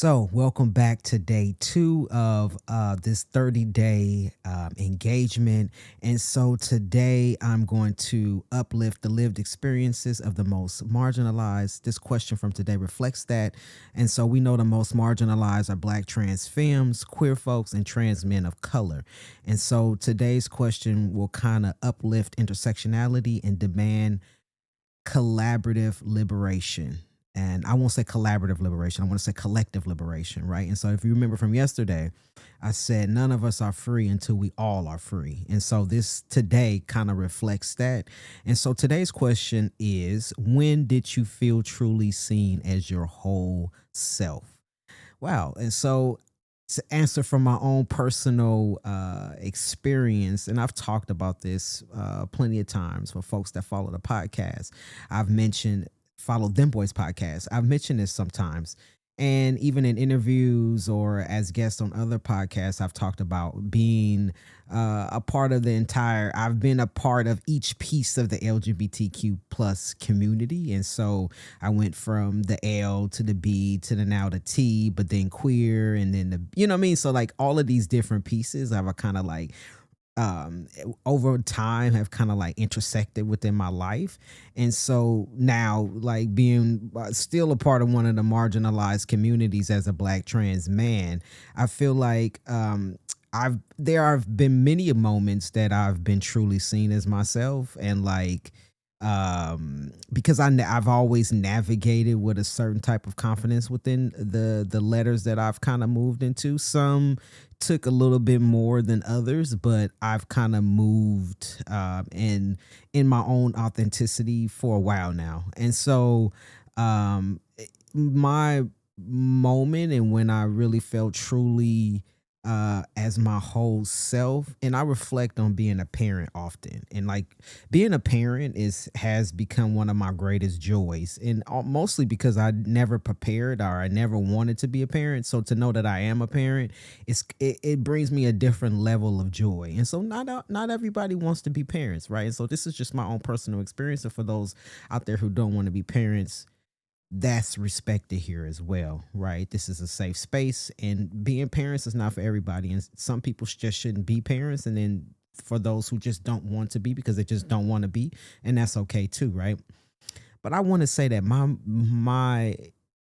So, welcome back to day two of this 30-day engagement. And so, today I'm going to uplift the lived experiences of the most marginalized. This question from today reflects that. And so, we know the most marginalized are Black trans femmes, queer folks, and trans men of color. And so, today's question will kind of uplift intersectionality and demand collaborative liberation. And I won't say collaborative liberation, I want to say collective liberation, right? And so if you remember from yesterday, I said none of us are free until we all are free. And so this today kind of reflects that. And so today's question is, when did you feel truly seen as your whole self? Wow. And so to answer from my own personal experience, and I've talked about this plenty of times for folks that follow the podcast. I've mentioned follow them boys podcast. I've mentioned this sometimes. And even in interviews or as guests on other podcasts, I've talked about being a part of the entire, I've been a part of each piece of the LGBTQ plus community. And so I went from the L to the B to the now the T, but then queer and then the, you know what I mean? So like all of these different pieces I've kind of like um over time have kind of like intersected within my life. And so now like being still a part of one of the marginalized communities as a Black trans man, I feel like I've there have been many moments that I've been truly seen as myself. And like because I've always navigated with a certain type of confidence within the letters that I've kind of moved into. Some took a little bit more than others, but I've kind of moved in my own authenticity for a while now. And so my moment and when I really felt truly as my whole self, and I reflect on being a parent often. And like being a parent is has become one of my greatest joys, and mostly because I never prepared or I never wanted to be a parent. So to know that I am a parent, it brings me a different level of joy. And so not everybody wants to be parents, right? And so this is just my own personal experience. And for those out there who don't want to be parents, that's respected here as well, right? This is a safe space, and being parents is not for everybody. And some people just shouldn't be parents. And then for those who just don't want to be because they just don't want to be, and that's okay too, right? But I want to say that my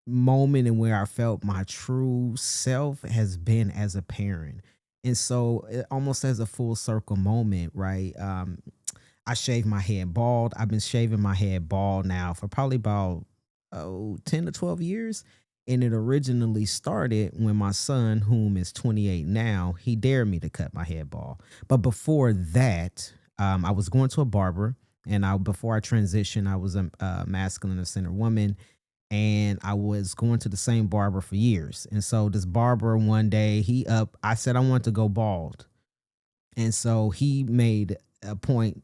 moment and where I felt my true self has been as a parent. And so it almost as a full circle moment, right? I shaved my head bald. I've been shaving my head bald now for probably about 10 to 12 years. And it originally started when my son, whom is 28 now, he dared me to cut my head bald. But before that, I was going to a barber, and before I transitioned, I was a masculine and center woman, and I was going to the same barber for years. And so this barber one day, I said I want to go bald. And so he made a point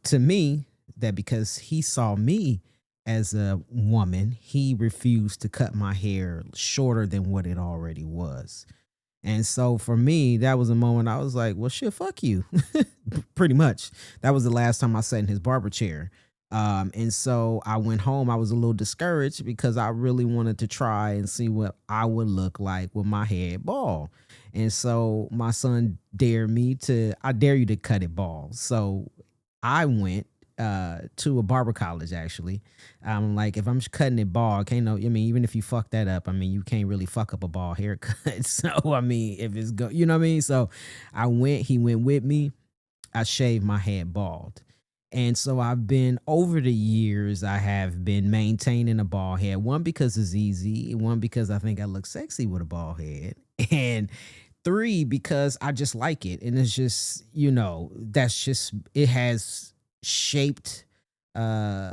to me that because he saw me as a woman, he refused to cut my hair shorter than what it already was. And so for me, that was a moment I was like, well, shit, fuck you. Pretty much. That was the last time I sat in his barber chair. And so I went home. I was a little discouraged because I really wanted to try and see what I would look like with my head bald. And so my son I dare you to cut it bald. So I went to a barber college actually. I'm like, if I'm just cutting it bald, can't no, I mean, even if you fuck that up, I mean, you can't really fuck up a bald haircut. So I mean, if it's go, you know what I mean? So he went with me. I shaved my head bald. And so I've been over the years, I have been maintaining a bald head. One, because it's easy. One, because I think I look sexy with a bald head. And three, because I just like it. And it's just, that's just, it has shaped, uh,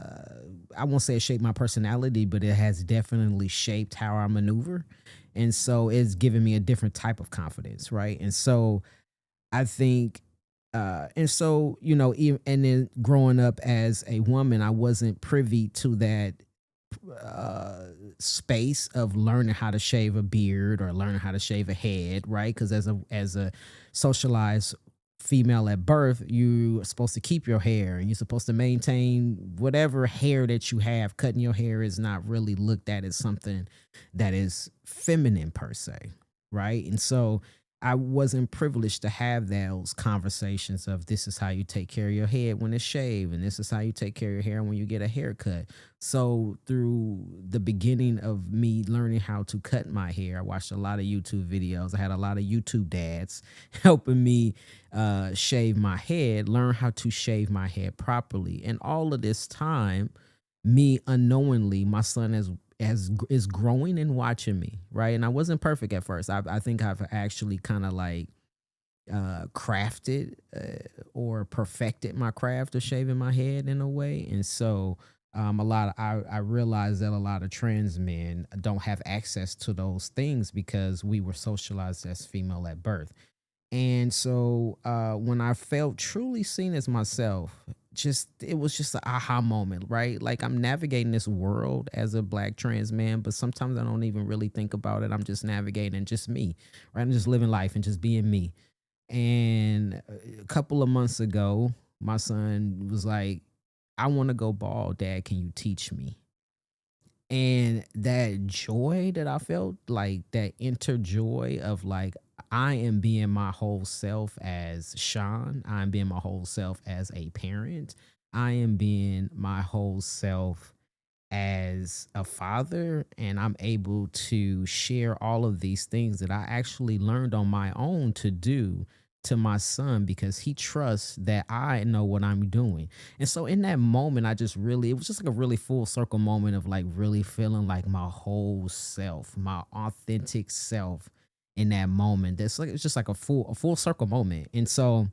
I won't say it shaped my personality, but it has definitely shaped how I maneuver. And so it's given me a different type of confidence, right? And so I think and so, and then growing up as a woman, I wasn't privy to that space of learning how to shave a beard or learning how to shave a head, right? Because as a socialized female at birth, you're supposed to keep your hair and you're supposed to maintain whatever hair that you have. Cutting your hair is not really looked at as something that is feminine per se, right? And so I wasn't privileged to have those conversations of this is how you take care of your head when it's shaved, and this is how you take care of your hair when you get a haircut. So through the beginning of me learning how to cut my hair, I watched a lot of YouTube videos. I had a lot of YouTube dads helping me shave my head, learn how to shave my head properly. And all of this time, me unknowingly, my son is growing and watching me, right? And I wasn't perfect at first. I think I've actually kind of like crafted or perfected my craft of shaving my head in a way. And so I realized that a lot of trans men don't have access to those things because we were socialized as female at birth. And so when I felt truly seen as myself, just it was just an aha moment, right? Like I'm navigating this world as a black trans man, but sometimes I don't even really think about it. I'm just navigating just me, right? I'm just living life and just being me. And a couple of months ago, my son was like, I want to go bald, Dad. Can you teach me? And that joy that I felt, like that inner joy of like, I am being my whole self as Sean. I'm being my whole self as a parent. I am being my whole self as a father, and I'm able to share all of these things that I actually learned on my own to do to my son because he trusts that I know what I'm doing. And so in that moment, I just really, it was just like a really full circle moment of like really feeling like my whole self, my authentic self in that moment. That's like, it's just like a full circle moment. And so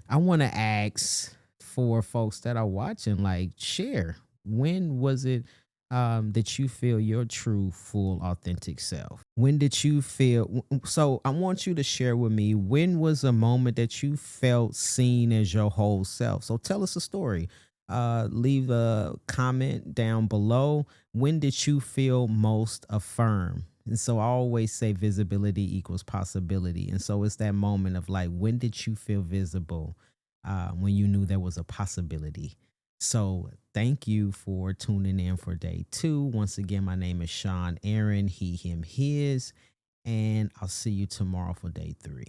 I want to ask for folks that are watching, like, share. When was it that you feel your true, full, authentic self? When did you feel? So I want you to share with me, when was a moment that you felt seen as your whole self? So tell us a story. Leave a comment down below. When did you feel most affirmed? And so I always say visibility equals possibility. And so it's that moment of like, when did you feel visible? When you knew there was a possibility. So thank you for tuning in for day 2. Once again, my name is Sean Aaron, he, him, his, and I'll see you tomorrow for day 3.